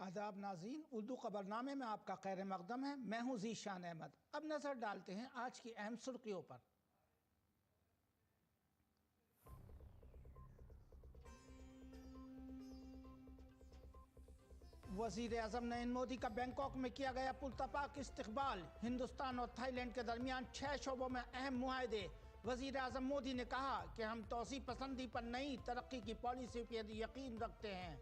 आदाब नाज़रीन, उर्दू खबरनामे में आपका खैर मकदम है। मैं हूं ज़ीशान अहमद। अब नज़र डालते हैं आज की अहम सुर्खियों पर। वज़ीर आज़म नरेंद्र मोदी का बैंकॉक में किया गया पुरतपाक इस्तकबाल। हिंदुस्तान और थाईलैंड के दरमियान 6 शोबों में अहम मुआहदे। वज़ीर आज़म मोदी ने कहा कि हम तोसी पसंदी पर नई तरक्की की पॉलिसी पर यकीन रखते हैं।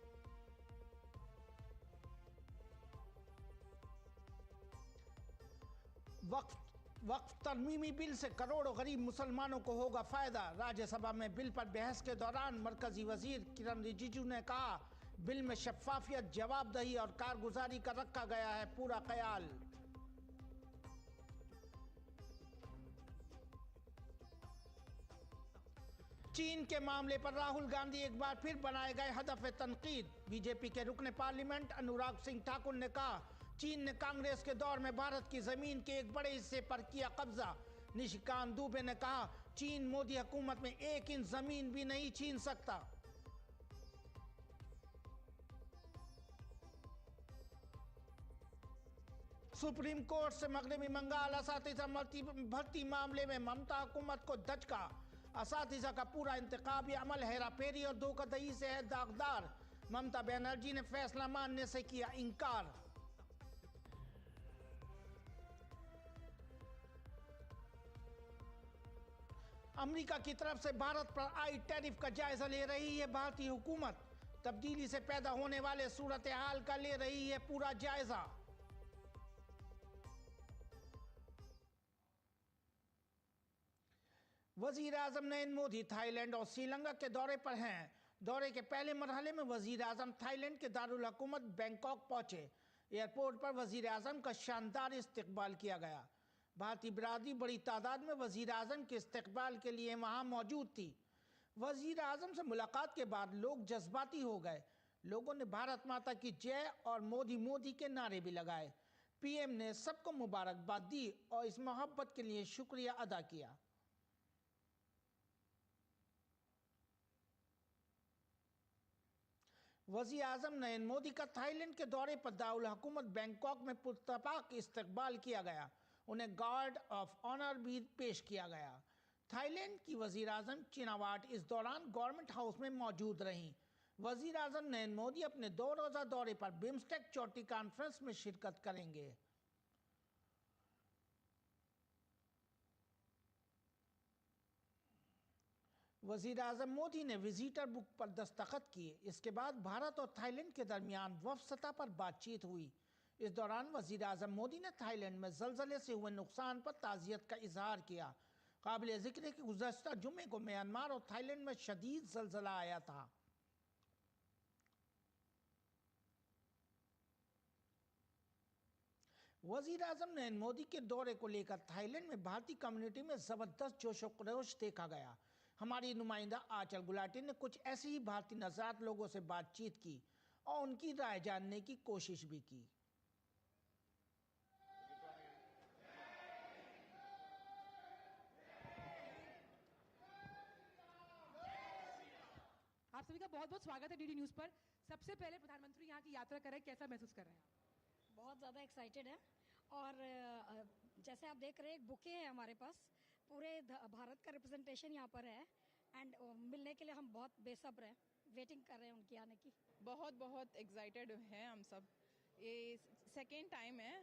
वक्फ तरमीमी बिल से करोड़ों गरीब मुसलमानों को होगा फायदा। राज्यसभा में बिल पर बहस के दौरान मरकजी वजीर किरण रिजिजू ने कहा, बिल में शफाफियत, जवाबदेही और कारगुजारी का रखा गया है पूरा ख्याल। चीन के मामले पर राहुल गांधी एक बार फिर बनाए गए हदफ तनकीद। बीजेपी के रुकने पार्लियामेंट अनुराग सिंह ठाकुर ने कहा, चीन ने कांग्रेस के दौर में भारत की जमीन के एक बड़े हिस्से पर किया कब्जा। निशिकांत दुबे ने कहा, चीन मोदी हुकूमत में 1 इंच जमीन भी नहीं छीन सकता। सुप्रीम कोर्ट से मगरबी बंगाल असातिज़ा भर्ती मामले में ममता हुकूमत को धचका। असातिज़ा का पूरा इंतखाबी अमल हेराफेरी और धोखाधड़ी से है दागदार। ममता बनर्जी ने फैसला मानने से किया इनकार। अमेरिका की तरफ से भारत पर आई टैरिफ का जायजा ले रही है भारतीय हुकूमत। तब्दीली से पैदा होने वाले सूरत हाल का ले रही है पूरा जायजा। वजीर आजम नरेंद्र मोदी थाईलैंड और श्रीलंका के दौरे पर हैं। दौरे के पहले मरहले में वजीर आजम थाईलैंड के दारुल हुकूमत बैंकॉक पहुंचे। एयरपोर्ट पर वजीर आजम का शानदार इस्तकबाल किया गया। भारतीय बिरादरी बड़ी तादाद में वजीर आजम के इस्तकबाल के लिए वहां मौजूद थी। वजीर आजम से मुलाकात के बाद लोग जज्बाती हो गए। लोगों ने भारत माता की जय और मोदी मोदी के नारे भी लगाए। पीएम ने सबको मुबारकबाद दी और इस मोहब्बत के लिए शुक्रिया अदा किया। वज़ीर आज़म नरेंद्र मोदी का थाईलैंड के दौरे पर दारुल हुकूमत बैंकॉक में पुरतपाक इस्तकबाल किया गया। उन्हें गार्ड ऑफ ऑनर भी पेश किया गया। थाईलैंड की वज़ीर आज़म चिनावाट इस दौरान गवर्नमेंट हाउस में मौजूद रहीं। वज़ीर आज़म नरेंद्र मोदी अपने 2 रोज़ा दौरे पर बिम्स्टेक चौटी कॉन्फ्रेंस में शिरकत करेंगे। वज़ीर आज़म मोदी ने विजिटर बुक पर दस्तखत किए। इसके बाद भारत और थाईलैंड के दरमियान वफ़द सतह पर बातचीत हुई। इस दौरान वज़ीर आज़म मोदी ने थाईलैंड में ज़लज़ले से हुए नुकसान पर ताज़ियत का इजहार किया। काबिल ज़िक्र है कि गुज़श्ता जुमे को म्यांमार और थाईलैंड में शदीद ज़लज़ला आया था। वज़ीर आज़म नरेंद्र मोदी के दौरे को लेकर थाईलैंड में भारतीय कम्युनिटी में ज़बरदस्त जोश व खरोश देखा गया। हमारी नुमाइंदा आंचल गुलाटी ने कुछ ऐसी ही भारतीय नज़ात लोगों से बातचीत की और उनकी राय जानने की कोशिश भी की। आप सभी का बहुत बहुत स्वागत है डीडी न्यूज़ पर। सबसे पहले प्रधानमंत्री यहाँ की यात्रा कर रहे हैं, कैसा महसूस कर रहे हैं आप? बहुत ज़्यादा एक्साइटेड है और जैसे आप देख रहे हैं एक बुके है हमारे पास, पूरे भारत का रिप्रेजेंटेशन यहाँ पर है एंड मिलने के लिए हम बहुत बेसब्र हैं, वेटिंग कर रहे हैं उनकी आने की। बहुत बहुत एक्साइटेड हैं हम सब। ये सेकेंड टाइम है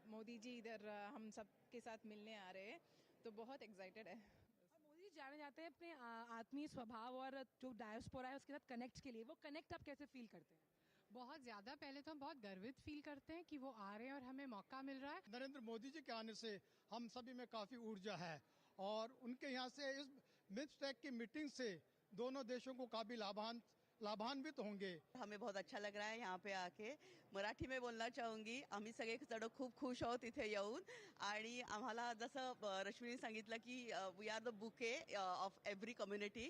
मोदी जी इधर हम सब के साथ मिलने आ रहे हैं, तो बहुत एक्साइटेड है। मोदी जी जाने जाते हैं अपने आत्मीय स्वभाव और जो डायस्पोरा है उसके साथ कनेक्ट के लिए, वो कनेक्ट आप कैसे फील करते हैं? बहुत ज़्यादा। पहले तो हम बहुत गर्वित फील करते हैं कि वो आ रहे हैं और हमें मौका मिल रहा है। नरेंद्र मोदी जी के आने से हम सभी में काफ़ी ऊर्जा है और उनके यहाँ से इस बिम्स्टेक की मीटिंग से दोनों देशों को काफ़ी लाभान्वित होंगे। हमें बहुत अच्छा लग रहा है यहाँ पे आके। मराठी में बोलना चाहूंगी, आम्ही सगळे जण खूप खुश आहोत इथे येऊन आणि आम्हाला जसं रश्मीने सांगितलं की we are the bouquet of every community.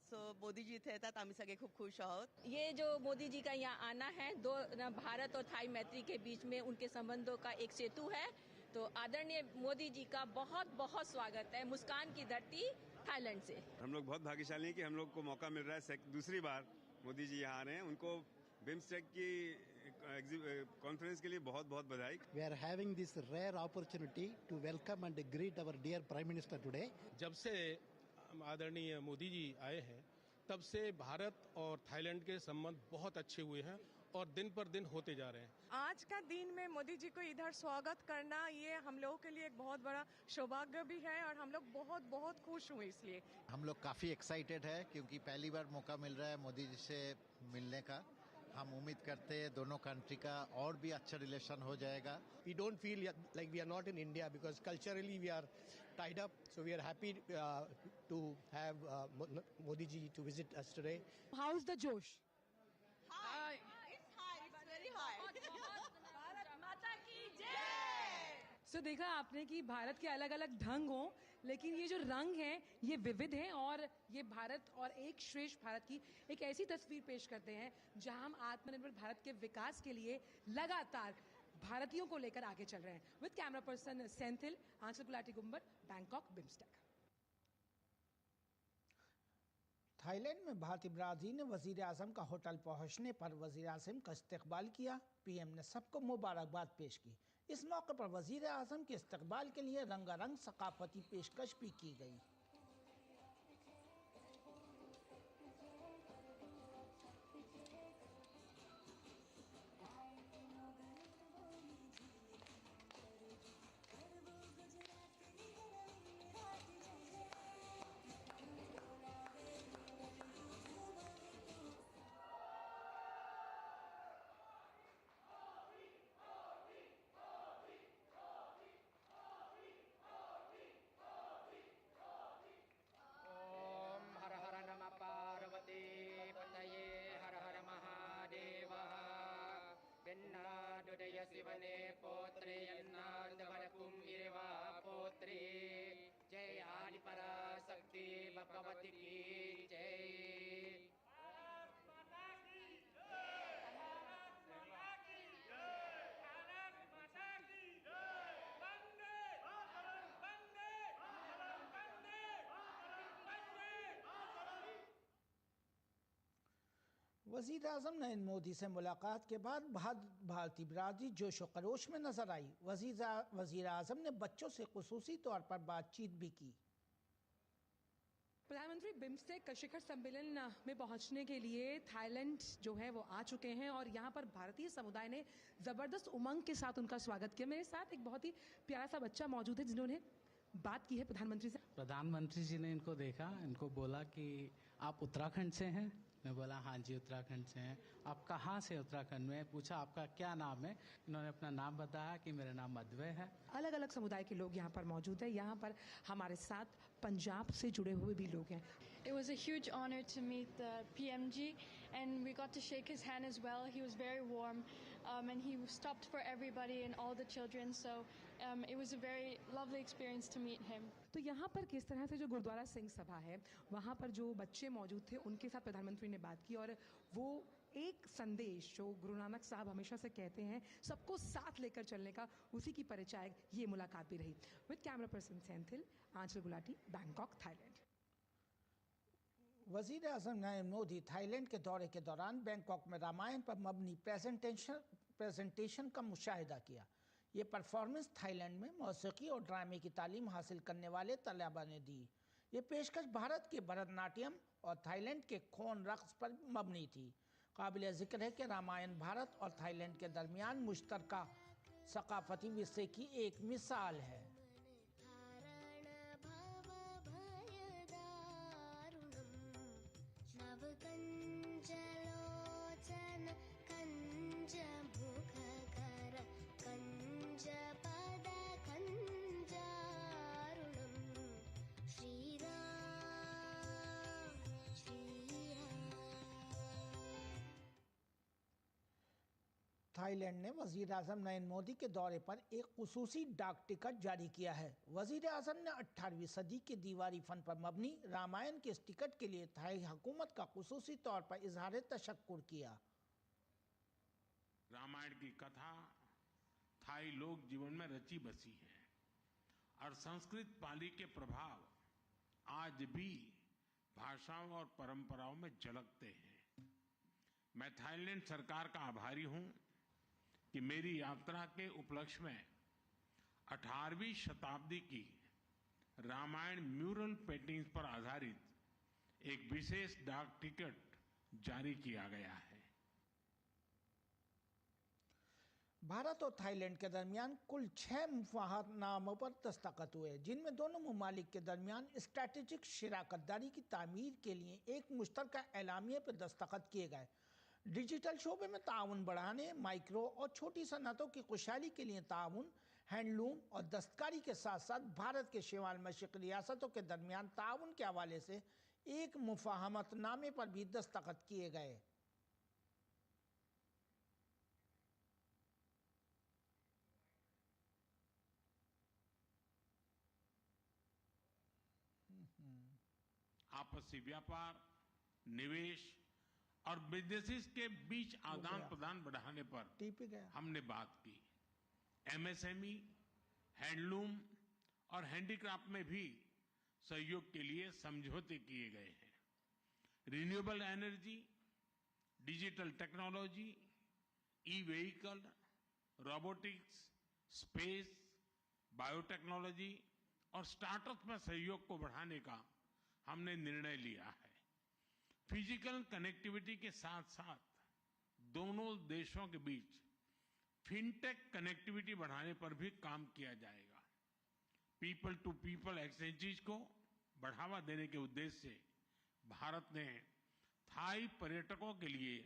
So Modi ji इथे येतात, आम्ही सगळे खूप खुश आहोत। ये जो मोदी जी का यहाँ आना है, दो भारत और थाई मैत्री के बीच में उनके संबंधों का एक सेतु है। तो आदरणीय मोदी जी का बहुत बहुत स्वागत है मुस्कान की धरती थाईलैंड से। हम लोग बहुत भाग्यशाली हैं कि हम लोग को मौका मिल रहा है दूसरी बार मोदी जी यहाँ आ रहे हैं। उनको बिम्स्टेक की कॉन्फ्रेंस के लिए बहुत बहुत बधाई। We are having this rare opportunity to welcome and greet our dear Prime Minister today. जब से आदरणीय मोदी जी आए हैं तब से भारत और थाईलैंड के संबंध बहुत अच्छे हुए हैं और दिन पर दिन होते जा रहे हैं। आज का दिन में मोदी जी को इधर स्वागत करना ये हम लोगों के लिए एक बहुत बड़ा सौभाग्य भी है और हम लोग बहुत बहुत खुश हुए इसलिए। हम लोग काफ़ी एक्साइटेड है क्योंकि पहली बार मौका मिल रहा है मोदी जी से मिलने का। हम उम्मीद करते हैं दोनों कंट्री का और भी अच्छा रिलेशन हो जाएगा। We don't feel like we are not in India because culturally we are tied up. So we are happy to have Modi ji to visit us today. How's the Josh? Hi. It's high. It's very high. Bharat माता की जय। So देखा आपने कि भारत के अलग अलग ढंग हों, लेकिन ये जो रंग हैं ये विविध हैं और ये भारत और एक श्रेष्ठ भारत की एक ऐसी तस्वीर पेश करते हैं जहां हम आत्मनिर्भर भारत के विकास के लिए लगातार भारतीयों को लेकर आगे चल रहे हैं। With camera person Senthil, Aanchal Gulati Gumber, Bangkok BIMSTEC. Thailand में भारतीय बरादरी ने वजीर आजम का होटल पहुंचने पर वजीर आजम का इस्तकबाल किया। पीएम ने सबको मुबारकबाद पेश की। इस मौके पर वजीर आजम के इस्तकबाल के लिए रंगारंग सकाफती पेशकश भी की गई। शिवने पोत्रे यन्नार्दवरकुम इरवा पोत्रे जय आदि पराशक्ति भगवती की जय। वज़ीर आज़म नरेंद्र मोदी से मुलाकात के बाद भारतीय बरादरी जोश व खरोश में नजर आई। वज़ीर आज़म ने बच्चों से खुसूसी तौर पर बातचीत भी की। प्रधानमंत्री बिम्स्टेक शिखर सम्मेलन में पहुंचने के लिए थाईलैंड जो है वो आ चुके हैं और यहाँ पर भारतीय समुदाय ने ज़बरदस्त उमंग के साथ उनका स्वागत किया। मेरे साथ एक बहुत ही प्यारा सा बच्चा मौजूद है जिन्होंने बात की है प्रधानमंत्री से। प्रधानमंत्री जी ने इनको देखा, इनको बोला कि आप उत्तराखंड से हैं। मैं बोला हाँ जी उत्तराखंड से हैं। आप कहाँ से उत्तराखंड में? पूछा आपका क्या नाम है? इन्होंने अपना नाम बताया कि मेरा नाम अद्वय है। अलग अलग समुदाय के लोग यहाँ पर मौजूद हैं। यहाँ पर हमारे साथ पंजाब से जुड़े हुए भी लोग हैं। It was a huge honor to meet the PMG and we got to shake his hand as well. He was very warm and he stopped for everybody and all the children. So it was a very lovely experience to meet him. तो यहाँ पर किस तरह से जो गुरुद्वारा सिंह सभा है वहाँ पर जो बच्चे मौजूद थे उनके साथ प्रधानमंत्री ने बात की और वो एक संदेश जो गुरु नानक साहब हमेशा से कहते हैं सबको साथ लेकर चलने का, उसी की परिचायक ये मुलाकात भी रही। With camera person Senthil, Aanchal Gulati, Bangkok, Thailand. वज़ीर आज़म नरेंद्र मोदी थाईलैंड के दौरे के दौरान बैंकॉक में रामायण पर मबनी प्रेजेंटेशन का मुशाहिदा किया। ये परफॉर्मेंस थाईलैंड में मौसीकी और ड्रामे की तालीम हासिल करने वाले तलबा ने दी। ये पेशकश भारत के भरतनाट्यम और थाईलैंड के खोन रक्स पर मबनी थी। काबिल ज़िक्र है कि रामायण भारत और थाईलैंड के दरमियान मुश्तरका सकाफती विषय की एक मिसाल है। थाईलैंड ने वज़ीर आज़म नरेंद्र मोदी के दौरे पर एक खुसूसी डाक टिकट जारी किया है। वज़ीर आज़म ने 18वीं सदी के दीवारी फन पर मबनी रामायण के इस टिकट के लिए थाई हुकूमत का खुसूसी तौर पर इजहार तशक्कुर किया। रामायण की कथा थाई लोक जीवन में रची बसी है और संस्कृत पाली के प्रभाव आज भी भाषाओं और परंपराओं में झलकते हैं। मैं थाईलैंड सरकार का आभारी हूं कि मेरी यात्रा के उपलक्ष्य में 18वीं शताब्दी की रामायण म्यूरल पेंटिंग्स पर आधारित एक विशेष डाक टिकट जारी किया गया है। भारत और थाईलैंड के दरमियान कुल 6 मुफाहमतनामों पर दस्तखत हुए, जिनमें दोनों ममालिक के दरमियान स्ट्रैटेजिक शराकतदारी की तामीर के लिए एक मुश्तरका एलामिया पर दस्तखत किए गए। डिजिटल शोबे में ताउन बढ़ाने, माइक्रो और छोटी सनअतों की खुशहाली के लिए ताउन, हैंडलूम और दस्तकारी के साथ साथ भारत के शिमाल मशरक़ी रियासतों के दरमियान ताउन के हवाले से एक मुफाहमतनामे पर भी दस्तखत किए गए। आपसी व्यापार, निवेश और बिजनेसेस के बीच आदान प्रदान बढ़ाने पर हमने बात की। एमएसएमई, हैंडलूम और हैंडीक्राफ्ट में भी सहयोग के लिए समझौते किए गए हैं। Renewable energy, digital technology, e vehicle, robotics, space, biotechnology और स्टार्टअप में सहयोग को बढ़ाने का हमने निर्णय लिया है। फिजिकल कनेक्टिविटी के साथ साथ दोनों देशों के बीच फिनटेक कनेक्टिविटी बढ़ाने पर भी काम किया जाएगा। पीपल टू पीपल एक्सचेंजेस को बढ़ावा देने के उद्देश्य से भारत ने थाई पर्यटकों के लिए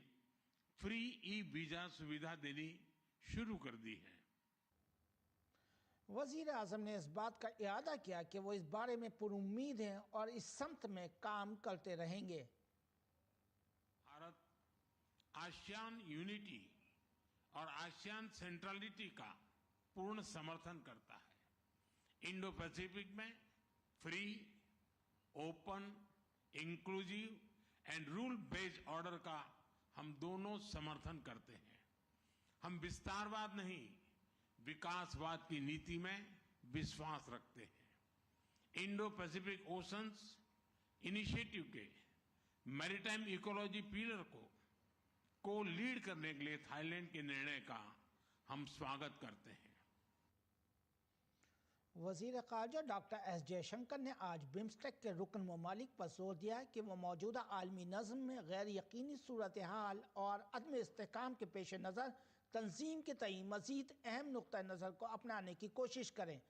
फ्री ई वीजा सुविधा देनी शुरू कर दी है। वजीर आजम ने इस बात का इरादा किया कि वो इस बारे में पुरुम्मीद हैं और इस समत में काम करते रहेंगे। भारत आसियान यूनिटी और आसियान सेंट्रलिटी का पूर्ण समर्थन करता है। इंडो पैसिफिक में free, open, inclusive and rule based order का हम दोनों समर्थन करते हैं। हम विस्तारवाद नहीं, विकासवाद की नीति में विश्वास रखते हैं। इंडो पैसिफिक ओशंस इनिशिएटिव के मैरीटाइम इकोलॉजी पिलर को लीड करने के लिए थाईलैंड के निर्णय का हम स्वागत करते हैं। वजीर ख़ारजा डॉक्टर एस जयशंकर ने आज बिम्स्टेक के रुकन ममालिक पर जोर दिया कि वो मौजूदा आलमी नज़्म में गैर यकीनी सूरत हाल और अदम इस्तेहकाम के पेश नज़र तंजीम के तई मजीद अहम नुक्ता नज़र को अपनाने की कोशिश करें।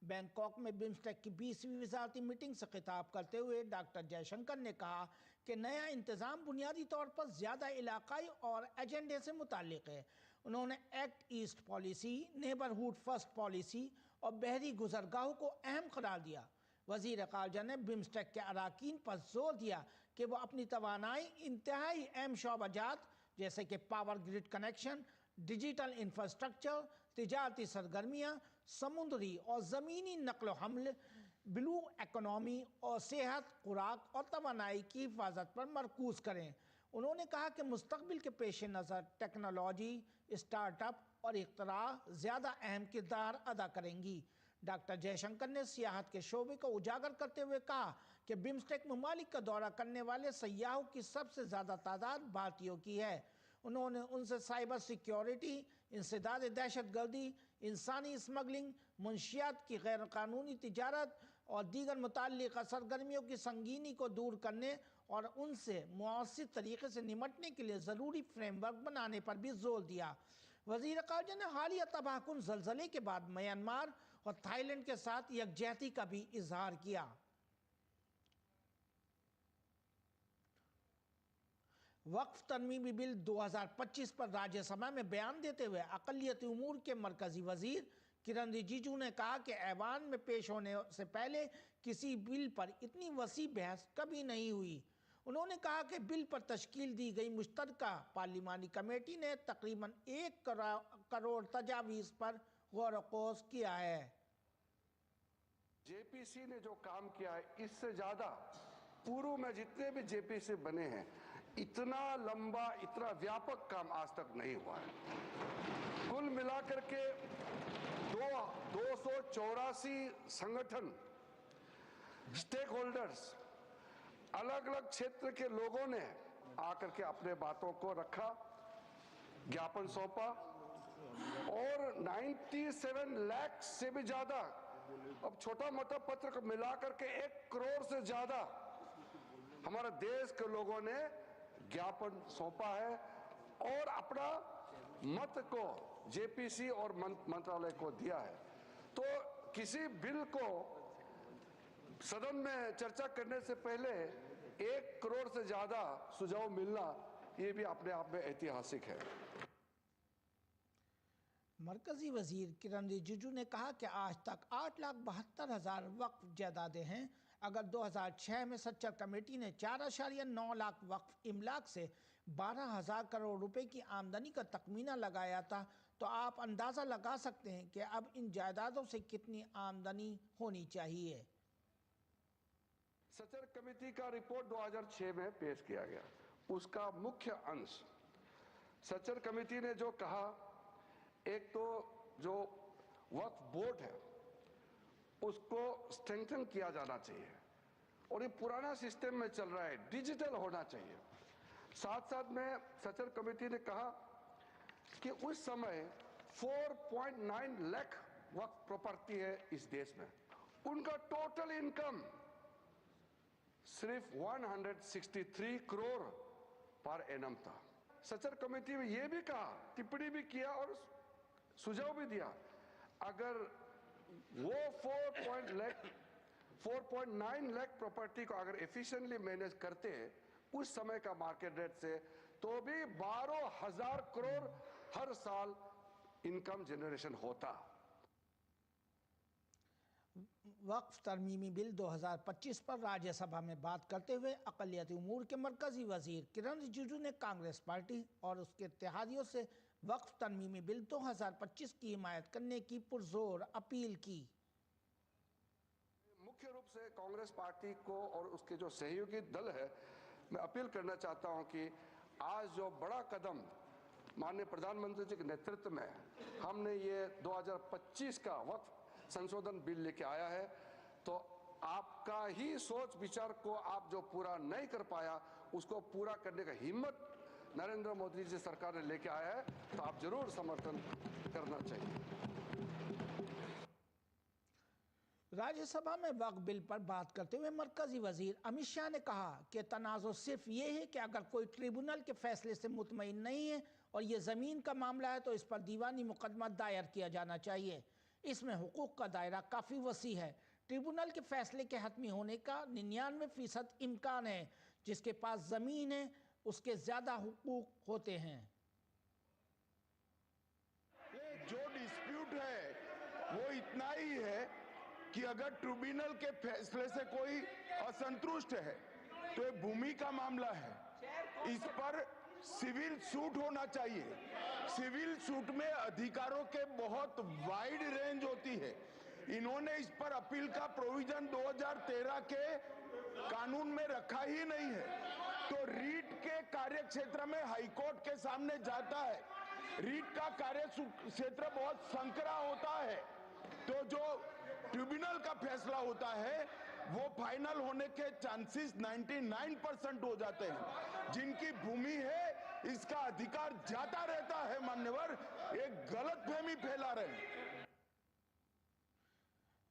बैंकॉक में बिम्स्टेक की 20वीं वज़ारती मीटिंग से खिताब करते हुए डॉक्टर जयशंकर ने कहा कि नया इंतज़ाम बुनियादी तौर पर ज़्यादा इलाकाई और एजेंडे से मुताल्लिक है। उन्होंने act east policy, neighbourhood first policy और बहरी गुजरगाहों को अहम करार दिया। वज़ीर ख़ारजा ने बिम्स्टेक के अराकीन पर जोर दिया कि वो अपनी तवानाई इंतहाई अहम शोबाजात जैसे कि power grid connection, digital infrastructure, तिजारती सरगर्मियाँ, समुद्री और ज़मीनी नकलो हमल, ब्लू इकोनॉमी और सेहत, खुराक और तवानाई की हिफाजत पर मरकूज़ करें। उन्होंने कहा कि मुस्तकबिल के पेश नज़र टेक्नोलॉजी, स्टार्टअप और इख्तरा ज़्यादा अहम किरदार अदा करेंगी। डॉक्टर जयशंकर ने सियाहत के शोबे को उजागर करते हुए कहा कि बिम्स्टेक ममालिक का दौरा करने वाले सयाहों की सबसे ज़्यादा तादाद भारतीयों की है। उन्होंने उनसे साइबर सिक्योरिटी, इंसदाद दहशत गर्दी, इंसानी स्मगलिंग, मुंशियात की गैर कानूनी तिजारत और दीगर मुताल्लिक़ा सरगर्मियों की संगीनी को दूर करने और उनसे मुआसिर तरीके से निमटने के लिए ज़रूरी फ्रेमवर्क बनाने पर भी जोर दिया। वज़ीर ख़ारजा ने हालिया तबाहकुन ज़लज़ले के बाद म्यांमार और थाईलैंड के साथ यकजहती का भी इजहार किया। वक्फ तरमीमी बिल 2025 पर राज्यसभा में बयान देते हुए अक़लियती उमूर के मरकजी वजीर किरण रिजिजू ने कहा कि ऐवान में पेश होने से पहले किसी बिल पर इतनी वसी बहस कभी नहीं हुई। उन्होंने कहा कि बिल पर तश्कील दी गई मुश्तरका पार्लिमानी कमेटी ने तकरीबन 1 करोड़ तजावीज़ पर गौर व किया है। जेपीसी ने जो काम किया है, इससे ज्यादा पूर्व में जितने भी जेपीसी बने हैं, इतना लंबा, इतना व्यापक काम आज तक नहीं हुआ है। कुल मिलाकर के 284 संगठन, स्टेक होल्डर्स, अलग अलग क्षेत्र के लोगों ने आकर के अपने बातों को रखा, ज्ञापन सौंपा और 97 लाख से भी ज्यादा, अब छोटा मोटा पत्र को मिला करके 1 करोड़ से ज्यादा हमारे देश के लोगों ने ज्ञापन सौंपा है और अपना मत को जेपीसी और मंत्रालय को दिया है। तो किसी बिल को सदन में चर्चा करने से पहले 1 करोड़ से ज्यादा सुझाव मिलना, ये भी अपने आप में ऐतिहासिक है। मरकजी वजीर किरण रिजिजू ने कहा कि आज तक 8,72,000 वक्फ जायदादें हैं। अगर 2006 में सच्चर कमेटी ने 4.9 लाख वक्फ इमलाक से 12,000 करोड़ रुपए की आमदनी का तखमीना लगाया था, तो आप अंदाज़ा लगा सकते हैं कि अब इन जायदादों से कितनी आमदनी होनी चाहिए। सच्चर कमेटी का रिपोर्ट 2006 में पेश किया गया। उसका मुख्य अंश सच्चर कमेटी ने जो कहा, एक तो जो वक्फ बोर्ड है उसको स्ट्रेंथन किया जाना चाहिए और ये पुराना सिस्टम में चल रहा है, डिजिटल होना चाहिए। साथ साथ में सच्चर कमेटी ने कहा कि उस समय 4.9 लाख वक्फ प्रॉपर्टी है इस देश में, उनका टोटल इनकम सिर्फ 163 करोड़ पर एनम था। सच्चर कमेटी में यह भी कहा, टिप्पणी भी किया और सुझाव भी दिया, अगर वो 4.9 लाख प्रॉपर्टी को अगर एफिशिएंटली मैनेज करते उस समय का मार्केट रेट से, तो भी 12,000 करोड़ हर साल इनकम जनरेशन होता। वक्फ तरमीमी बिल 2025 पर राज्यसभा में बात करते हुए अक़लियती उमूर के मरकजी वजीर किरण रिजिजू ने कांग्रेस पार्टी और उसके इत्तेहादियों से वक्फ तरमीमी बिल 2025 की हिमायत करने की पुरजोर अपील की। मुख्य रूप से कांग्रेस पार्टी को और उसके जो सहयोगी दल है, मैं अपील करना चाहता हूं कि आज जो बड़ा कदम माननीय प्रधानमंत्री जी के नेतृत्व में हमने ये 2025 का वक्फ संशोधन बिल लेके आया है, तो आपका ही सोच विचार को आप जो पूरा नहीं कर पाया, उसको पूरा करने का हिम्मत नरेंद्र मोदी जी सरकार ने लेके आया है, तो आप जरूर समर्थन करना चाहिए। राज्यसभा में वक्फ बिल पर बात करते हुए मरकजी वजीर अमित शाह ने कहा कि तनाज़ुर सिर्फ ये है कि अगर कोई ट्रिब्यूनल के फैसले से मुतमईन नहीं है और ये ज़मीन का मामला है, तो इस पर दीवानी मुकदमा दायर किया जाना चाहिए। इसमें हुकूक का दायरा काफ़ी वसी है। ट्रिब्यूनल के फैसले के हतमी होने का 99% इम्कान है। जिसके पास ज़मीन है उसके ज़्यादा हुकूक होते हैं। ये जो डिस्प्यूट है वो इतना ही है कि अगर ट्रिब्यूनल के फैसले से कोई असंतुष्ट है तो ये भूमि का मामला है, इस पर सिविल सूट होना चाहिए। सिविल सूट में अधिकारों के बहुत वाइड रेंज होती है। इन्होंने इस पर अपील का प्रोविजन 2013 के कानून में रखा ही नहीं है, तो रीट के कार्य क्षेत्र में हाईकोर्ट के सामने जाता है। रीट का कार्य क्षेत्र बहुत संकरा होता है, तो जो ट्रिब्यूनल का फैसला होता है वो फाइनल होने के चांसेस 99% हो जाते हैं। जिनकी भूमि है इसका अधिकार जाता रहता है। मान्यवर, एक गलतफहमी फैला रहे हैं।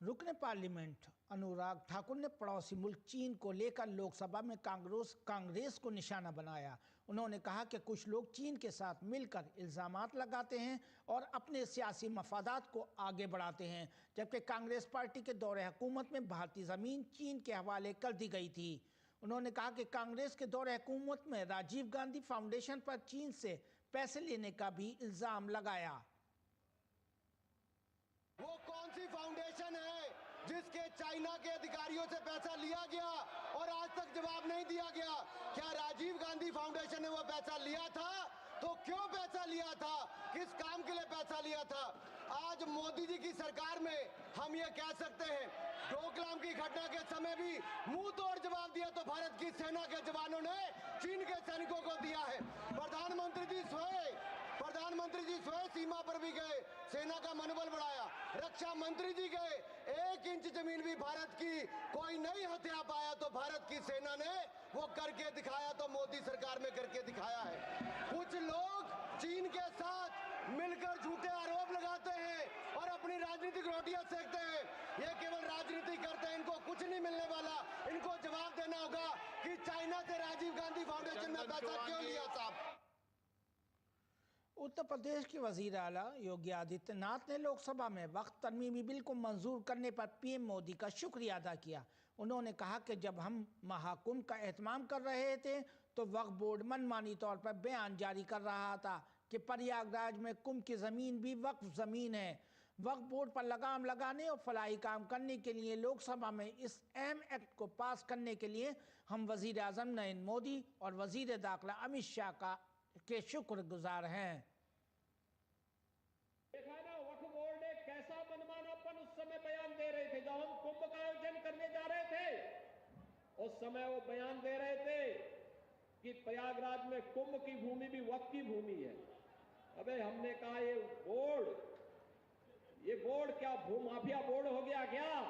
रुकने पार्लियामेंट अनुराग ठाकुर ने पड़ोसी मुल्क चीन को लेकर लोकसभा में कांग्रेस को निशाना बनाया। उन्होंने कहा कि कुछ लोग चीन के साथ मिलकर इल्ज़ामात लगाते हैं और अपने सियासी मफादात को आगे बढ़ाते हैं, जबकि कांग्रेस पार्टी के दौरे हुकूमत में भारतीय ज़मीन चीन के हवाले कर दी गई थी। उन्होंने कहा कि कांग्रेस के दौरे हुकूमत में राजीव गांधी फाउंडेशन पर चीन से पैसे लेने का भी इल्ज़ाम लगाया। वो कौन सी फाउंडेशन है जिसके चाइना के अधिकारियों से पैसा लिया गया और आज तक जवाब नहीं दिया गया? क्या राजीव गांधी फाउंडेशन ने वो पैसा लिया था? तो क्यों पैसा लिया था? किस काम के लिए पैसा लिया था? आज मोदी जी की सरकार में हम ये कह सकते हैं, डोकलाम की घटना के समय भी मुंह तोड़ जवाब दिया तो भारत की सेना के जवानों ने चीन के सैनिकों को दिया है। प्रधानमंत्री जी स्वयं सीमा पर भी गए, सेना का मनोबल बढ़ाया। रक्षा मंत्री जी गए, 1 इंच जमीन भी भारत की कोई नहीं हथिया पाया तो भारत की सेना ने वो करके दिखाया, तो मोदी सरकार में करके दिखाया है। कुछ लोग चीन के साथ मिलकर झूठे आरोप लगाते हैं और अपनी राजनीतिक रोटियां सेकते हैं। ये केवल राजनीति करते हैं, इनको कुछ नहीं मिलने वाला। इनको जवाब देना होगा कि चाइना से राजीव गांधी फाउंडेशन में पैसा क्यों लिया साहब। उत्तर प्रदेश के वजीर आला योगी आदित्यनाथ ने लोकसभा में वक्फ तरमीमी बिल को मंजूर करने पर पीएम मोदी का शुक्रिया अदा किया। उन्होंने कहा कि जब हम महाकुंभ का एहतमाम कर रहे थे तो वक्फ बोर्ड मनमानी तौर पर बयान जारी कर रहा था कि प्रयागराज में कुंभ की ज़मीन भी वक्फ ज़मीन है। वक्फ बोर्ड पर लगाम लगाने और फलाही काम करने के लिए लोकसभा में इस अहम एक्ट को पास करने के लिए हम वजीर आज़म नरेंद्र मोदी और वजीर दाखिला अमित शाह के शुक्रगुजार हैं। देखा ना वक्फ बोर्ड ने कैसा मनमानापन उस समय बयान दे रहे थे। जब हम कुंभ का आयोजन करने जा रहे थे उस समय वो बयान दे रहे थे कि प्रयागराज में कुंभ की भूमि भी वक्फ की भूमि है। अबे हमने कहा ये बोर्ड क्या भूमाफिया बोर्ड हो गया क्या?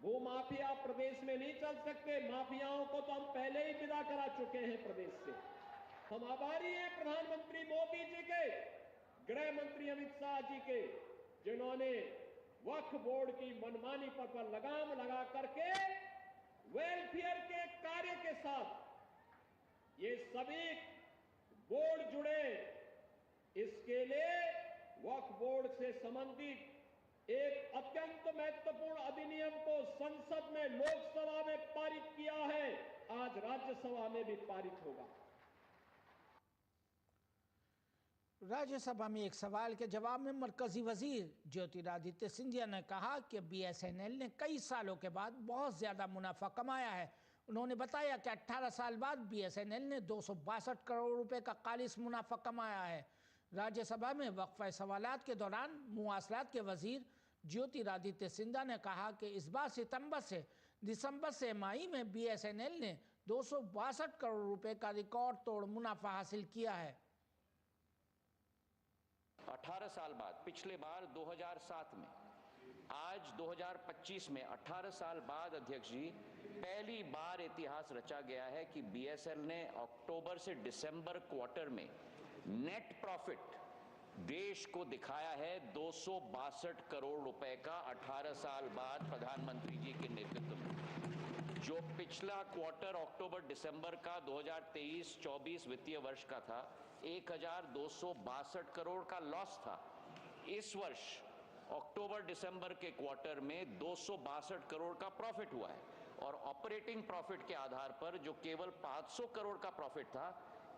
भूमाफिया प्रदेश में नहीं चल सकते। माफियाओं को तो हम पहले ही विदा करा चुके हैं प्रदेश से। हम आभारी हैं प्रधानमंत्री मोदी जी के, गृह मंत्री अमित शाह जी के, जिन्होंने वक्फ बोर्ड की मनमानी पर लगाम लगा करके वेलफेयर के कार्य के साथ ये सभी बोर्ड जुड़े। इसके लिए वक्फ बोर्ड से संबंधित एक अत्यंत महत्वपूर्ण अधिनियम को संसद में लोकसभा में पारित किया है, आज राज्यसभा में भी पारित होगा। राज्यसभा में एक सवाल के जवाब में मरकजी वजीर ज्योतिरादित्य सिंधिया ने कहा कि बीएसएनएल ने कई सालों के बाद बहुत ज्यादा मुनाफा कमाया है। उन्होंने बताया कि 18 साल बाद बीएसएनएल ने 262 करोड़ रुपए का खालिस मुनाफा कमाया है। राज्यसभा में वक्फा सवालात के दौरान मुवासलात के वजीर ज्योतिरादित्य सिंधिया ने कहा कि इस बार सितंबर से दिसंबर तिमाही में बीएसएनएल ने 262 करोड़ रुपए का रिकॉर्ड तोड़ मुनाफा हासिल किया है। 18 साल बाद, पिछले बार 2007 में, आज 2025 में 18 साल बाद अध्यक्ष जी पहली बार इतिहास रचा गया है कि बीएसएनएल ने अक्टूबर से दिसंबर क्वार्टर में नेट प्रॉफिट देश को दिखाया है 262 करोड़ रुपए का। 18 साल बाद प्रधानमंत्री जी के नेतृत्व में जो पिछला क्वार्टर अक्टूबर दिसंबर का 2023-24 वित्तीय वर्ष का था 1262 करोड़ का लॉस था। इस वर्ष अक्टूबर दिसंबर के क्वार्टर में 262 करोड़ का प्रॉफिट हुआ है और ऑपरेटिंग प्रॉफिट के आधार पर जो केवल 500 करोड़ का प्रॉफिट था,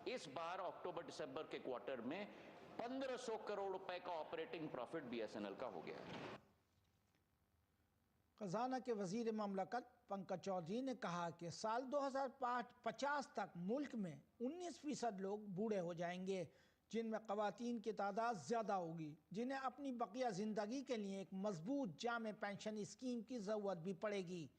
इस बार अक्टूबर दिसंबर के क्वार्टर में 1500 करोड़ रुपए का ऑपरेटिंग प्रॉफिट बीएसएनएल का हो गया है। खजाना के वजीर ममलकत पंकज चौधरी ने कहा कि साल 2050 तक मुल्क में 19% लोग बूढ़े हो जाएंगे, जिनमें ख़वातीन की तादाद ज़्यादा होगी, जिन्हें अपनी बकिया ज़िंदगी के लिए एक मजबूत जामे पेंशन स्कीम की ज़रूरत भी पड़ेगी।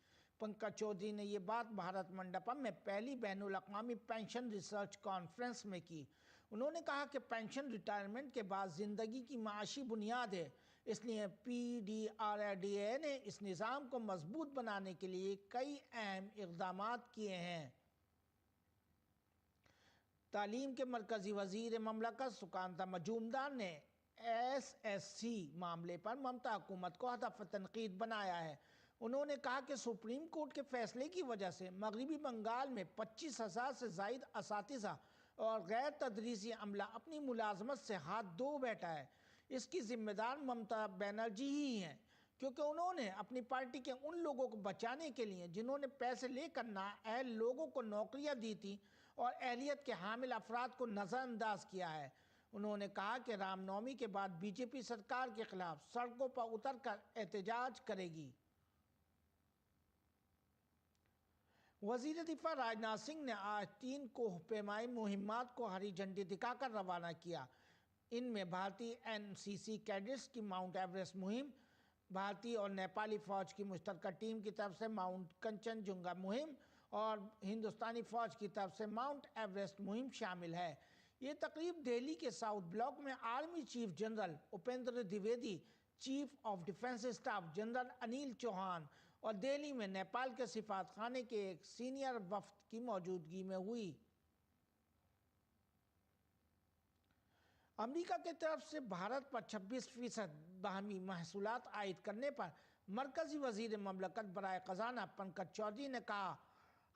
पंकज चौधरी ने ये बात भारत मंडपम में पहली बैनुल अक़वामी पेंशन रिसर्च कॉन्फ्रेंस में की। उन्होंने कहा कि पेंशन रिटायरमेंट के बाद ज़िंदगी की माशी बुनियाद है, इसलिए PDRDA ने इस निज़ाम को मजबूत बनाने के लिए कई अहम इक़दामात किए हैं। तालीम के मरकज़ी वज़ीर ममलकत सुकांता मजूमदार ने SSC मामले पर ममता हुकूमत को हदफ तनकीद बनाया है। उन्होंने कहा कि सुप्रीम कोर्ट के फैसले की वजह से मगरबी बंगाल में 25,000 से ज़ायद असातिज़ा और गैर तदरीसी अमला अपनी मुलाजमत से हाथ धो बैठा है। इसकी जिम्मेदार ममता बनर्जी ही हैं, क्योंकि उन्होंने अपनी पार्टी के उन लोगों को बचाने के लिए जिन्होंने पैसे लेकर नाअहल लोगों को नौकरियां दी थी और अहलियत के हामिल अफराद को नज़रअंदाज किया है। उन्होंने कहा कि रामनवमी के बाद बीजेपी सरकार के खिलाफ सड़कों पर उतर कर एहतजाज करेगी। वज़ीर दिफा राजनाथ सिंह ने आज 3 कोहपेमाई मुहिम्मात को हरी झंडी दिखाकर रवाना किया। इनमें भारतीय NCC कैडेट्स की माउंट एवरेस्ट मुहिम, भारतीय और नेपाली फ़ौज की मुश्तरका टीम की तरफ से माउंट कंचनजुंगा मुहिम और हिंदुस्तानी फ़ौज की तरफ से माउंट एवरेस्ट मुहिम शामिल है। ये तकरीब दिल्ली के साउथ ब्लॉक में army chief general Upendra Dwivedi, chief of defence staff general Anil Chauhan और दिल्ली में नेपाल के सिफारतखाने के एक सीनियर वफ्द की मौजूदगी में हुई। अमेरिका की तरफ से भारत पर 26% बाहमी महसूलात आयद करने पर मरकजी वजीर ममलकत बराए खजाना पंकज चौधरी ने कहा,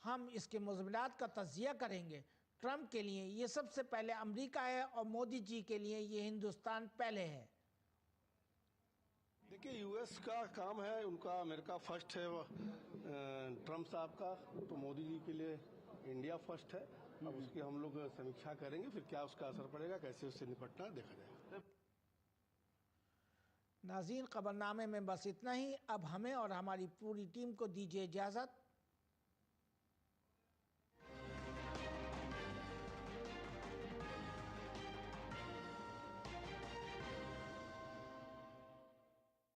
हम इसके मुज़म्मनात का तज़किया करेंगे। ट्रंप के लिए ये सबसे पहले अमेरिका है और मोदी जी के लिए ये हिंदुस्तान पहले है। देखिए, यूएस का काम है, उनका अमेरिका फर्स्ट है, ट्रंप साहब का, तो मोदी जी के लिए इंडिया फर्स्ट है। अब उसकी हम लोग समीक्षा करेंगे, फिर क्या उसका असर पड़ेगा, कैसे उससे निपटना देखा जाएगा। नाज़रीन, खबरनामे में बस इतना ही। अब हमें और हमारी पूरी टीम को दीजिए इजाज़त।